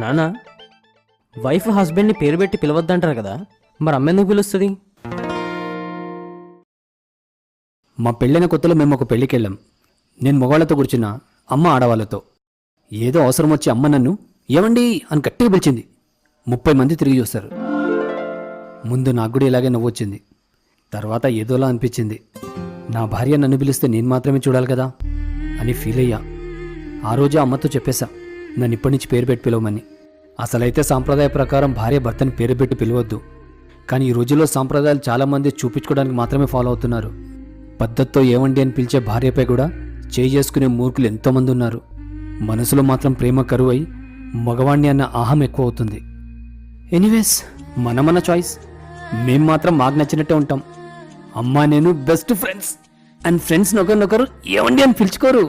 నాన్న, వైఫ్ హస్బెండ్ని పేరు పెట్టి పిలవద్దంటారు కదా, మరి అమ్మెందుకు పిలుస్తుంది? మా పెళ్ళైన కొత్తలో మేము ఒక పెళ్ళికి వెళ్ళాం. నేను మగవాళ్ళతో కూర్చున్నా, అమ్మ ఆడవాళ్ళతో. ఏదో అవసరం వచ్చి అమ్మ నన్ను ఏమండి అని గట్టిగా పిలిచింది. 30 మంది తిరిగి చూస్తారు. ముందు నాకు కూడా ఇలాగే నవ్వొచ్చింది. తర్వాత ఏదోలా అనిపించింది. నా భార్య నన్ను పిలిస్తే నేను మాత్రమే చూడాలి కదా అని ఫీల్ అయ్యా. ఆ రోజు అమ్మతో చెప్పేశా, నన్ను ఇప్పటి నుంచి పేరు పెట్టి పిలవమని. అసలైతే సాంప్రదాయ ప్రకారం భార్య భర్తని పేరు పెట్టి పిలవద్దు. కానీ ఈ రోజుల్లో సాంప్రదాయాలు చాలామంది చూపించుకోవడానికి మాత్రమే ఫాలో అవుతున్నారు. పద్ధతితో ఏమండి అని పిలిచే భార్యపై కూడా చేయి చేసుకునే మూర్ఖులు ఎంతోమంది ఉన్నారు. మనసులో మాత్రం ప్రేమ కరువై మగవాణ్ణి అన్న అహం ఎక్కువ అవుతుంది. ఎనీవేస్, మన చాయిస్. మేం మాత్రం మాకు నచ్చినట్టే ఉంటాం. అమ్మా నేను బెస్ట్ ఫ్రెండ్స్ అండ్ ఫ్రెండ్స్ని ఒకరినొకరు ఏమండి అని పిలుచుకోరు.